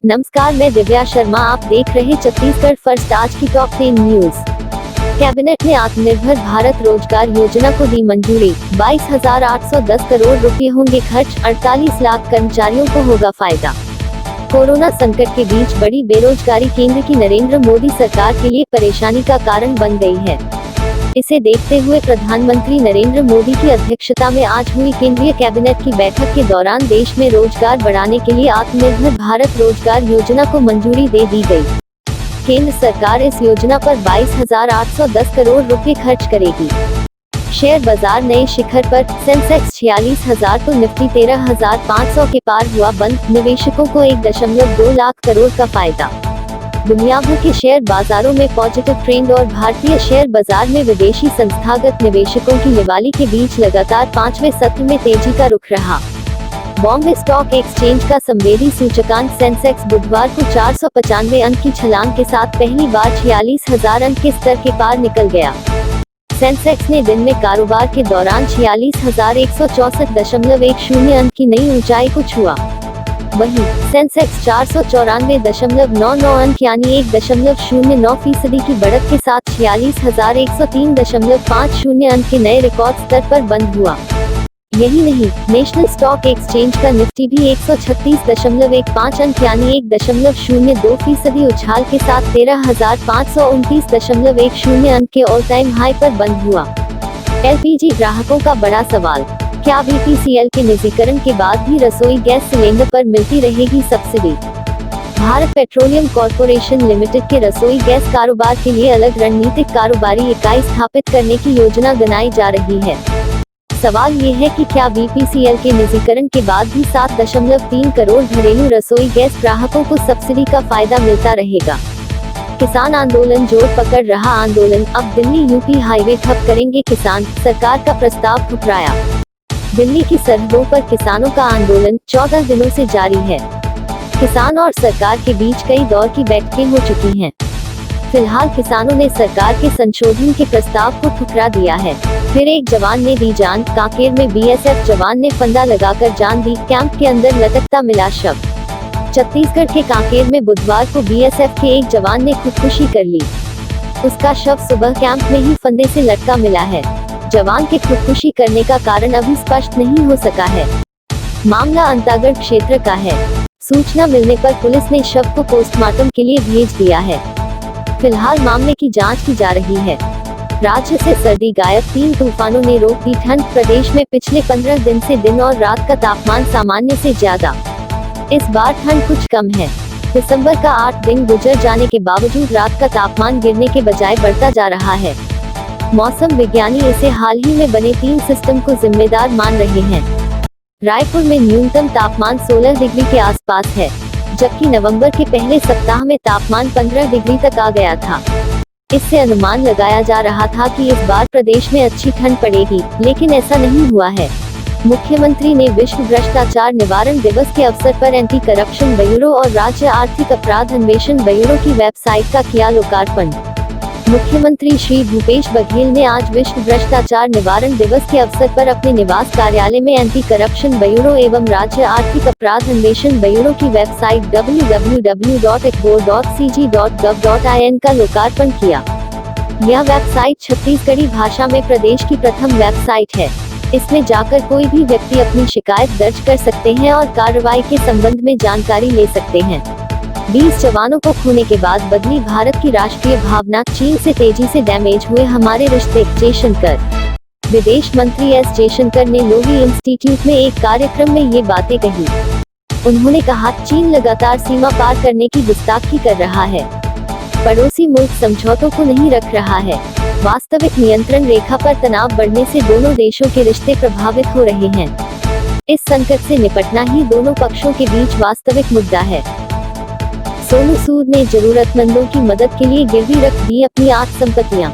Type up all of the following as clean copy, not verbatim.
नमस्कार, मैं दिव्या शर्मा। आप देख रहे छत्तीसगढ़ फर्स्ट। आज की टॉप 10 न्यूज। कैबिनेट ने आत्मनिर्भर भारत रोजगार योजना को दी मंजूरी। 22,810 करोड़ रुपए होंगे खर्च। 48 लाख कर्मचारियों को होगा फायदा। कोरोना संकट के बीच बढ़ी बेरोजगारी केंद्र की नरेंद्र मोदी सरकार के लिए परेशानी का कारण बन गई है। इसे देखते हुए प्रधानमंत्री नरेंद्र मोदी की अध्यक्षता में आज हुई केंद्रीय कैबिनेट की बैठक के दौरान देश में रोजगार बढ़ाने के लिए आत्मनिर्भर भारत रोजगार योजना को मंजूरी दे दी गई। केंद्र सरकार इस योजना पर 22,810 करोड़ रुपए खर्च करेगी। शेयर बाजार नए शिखर पर। सेंसेक्स 46,000 तो निफ्टी 13,500 के पार हुआ बंद। निवेशकों को 1.2 लाख करोड़ का फायदा। दुनिया भर के शेयर बाजारों में पॉजिटिव ट्रेंड और भारतीय शेयर बाजार में विदेशी संस्थागत निवेशकों की लिवाली के बीच लगातार 5वें सत्र में तेजी का रुख रहा। बॉम्बे स्टॉक एक्सचेंज का संवेदी सूचकांक सेंसेक्स बुधवार को 495 अंक की छलांग के साथ पहली बार 46,000 अंक के स्तर के पार निकल गया। सेंसेक्स ने दिन में कारोबार के दौरान 46,164.10 अंक की नई ऊंचाई को छुआ। वहीं सेंसेक्स 494.99 अंक यानी 1.09% की बढ़त के साथ 46,103.50 अंक के नए रिकॉर्ड स्तर पर बंद हुआ। यही नहीं, नेशनल स्टॉक एक्सचेंज का निफ्टी भी 136.15 अंक यानी 1.02% उछाल के साथ 13,529.10 अंक के ऑल टाइम हाई पर बंद हुआ। एलपीजी ग्राहकों का बड़ा सवाल। क्या बीपीसीएल के निजीकरण के बाद भी रसोई गैस सिलेंडर पर मिलती रहेगी subsidy? Bharat petroleum corporation limited के रसोई गैस कारोबार के लिए अलग रणनीतिक कारोबारी इकाई स्थापित करने की योजना बनाई जा रही है। सवाल ये है कि क्या बीपीसीएल के निजीकरण के बाद भी 7.3 करोड़ घरेलू रसोई गैस ग्राहकों को सब्सिडी का फायदा मिलता रहेगा? किसान आंदोलन जोर पकड़ रहा। आंदोलन। अब दिल्ली यूपी हाईवे ठप करेंगे किसान, सरकार का प्रस्ताव ठुकराया। दिल्ली की सरहदों पर किसानों का आंदोलन 14 दिनों से जारी है। किसान और सरकार के बीच कई दौर की बैठकें हो चुकी हैं। फिलहाल किसानों ने सरकार के संशोधन के प्रस्ताव को ठुकरा दिया है। फिर एक जवान ने दी जान। कांकेर में बीएसएफ जवान ने फंदा लगाकर जान दी। कैंप के अंदर लटकता मिला शव। छत्तीसगढ़ के कांकेर में बुधवार को बीएसएफ के एक जवान ने खुदकुशी कर ली। उसका शव सुबह कैंप में ही फंदे से लटका मिला है। जवान के खुदकुशी करने का कारण अभी स्पष्ट नहीं हो सका है। मामला अंतागढ़ क्षेत्र का है। सूचना मिलने पर पुलिस ने शव को पोस्टमार्टम के लिए भेज दिया है। फिलहाल मामले की जांच की जा रही है। राज्य से सर्दी गायब। 3 तूफानों ने रोक दी ठंड। प्रदेश में पिछले 15 दिन से दिन और रात का तापमान सामान्य से ज्यादा। इस बार ठंड कुछ कम है। दिसंबर का 8 दिन गुजर जाने के बावजूद रात का तापमान गिरने के बजाय बढ़ता जा रहा है। मौसम विज्ञानी इसे हाल ही में बने 3 सिस्टम को जिम्मेदार मान रहे हैं। रायपुर में न्यूनतम तापमान 16 डिग्री के आसपास है, जबकि नवंबर के पहले सप्ताह में तापमान 15 डिग्री तक आ गया था। इससे अनुमान लगाया जा रहा था कि इस बार प्रदेश में अच्छी ठंड पड़ेगी, लेकिन ऐसा नहीं हुआ है। मुख्यमंत्री ने विश्व भ्रष्टाचार निवारण दिवस के अवसर पर एंटी करप्शन ब्यूरो और राज्य आर्थिक अपराध अन्वेषण ब्यूरो की वेबसाइट का किया लोकार्पण। मुख्यमंत्री श्री भूपेश बघेल ने आज विश्व भ्रष्टाचार निवारण दिवस के अवसर पर अपने निवास कार्यालय में एंटी करप्शन ब्यूरो एवं राज्य आर्थिक अपराध अन्वेषण ब्यूरो की वेबसाइट www.ecg.gov.in का लोकार्पण किया। यह वेबसाइट छत्तीसगढ़ी भाषा में प्रदेश की प्रथम वेबसाइट है। इसमें जाकर कोई भी व्यक्ति अपनी शिकायत दर्ज कर सकते हैं और कार्रवाई के संबंध में जानकारी ले सकते हैं। 20 जवानों को खोने के बाद बदली भारत की राष्ट्रीय भावना। चीन से तेजी से डैमेज हुए हमारे रिश्ते। जयशंकर। विदेश मंत्री एस जयशंकर ने लोवी इंस्टीट्यूट में एक कार्यक्रम में ये बातें कही। उन्होंने कहा, चीन लगातार सीमा पार करने की गुस्ताखी कर रहा है। पड़ोसी मुल्क समझौतों को नहीं रख रहा है। वास्तविक नियंत्रण रेखा पर तनाव बढ़ने से दोनों देशों के रिश्ते प्रभावित हो रहे हैं। इस संकट से निपटना ही दोनों पक्षों के बीच वास्तविक मुद्दा है। सोनू सूद ने जरूरतमंदों की मदद के लिए गिरवी रख दी अपनी 8 संपत्तियां।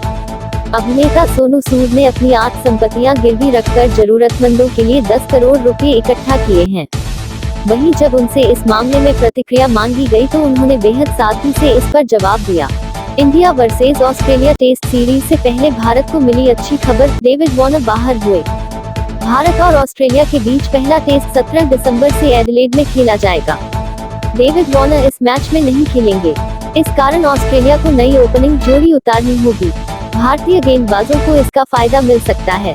अभिनेता सोनू सूद ने अपनी 8 संपत्तियां गिरवी रखकर जरूरतमंदों के लिए 10 करोड़ रुपए इकट्ठा किए हैं। वहीं जब उनसे इस मामले में प्रतिक्रिया मांगी गई तो उन्होंने बेहद सादगी से इस पर जवाब दिया। India versus Australia test series से पहले भारत को मिली अच्छी खबर। डेविड वार्नर बाहर हुए। भारत और ऑस्ट्रेलिया के बीच पहला टेस्ट 17 दिसंबर से एडिलेड में खेला जाएगा। डेविड वार्नर इस मैच में नहीं खेलेंगे। इस कारण ऑस्ट्रेलिया को नई ओपनिंग जोड़ी उतारनी होगी। भारतीय गेंदबाजों को इसका फायदा मिल सकता है।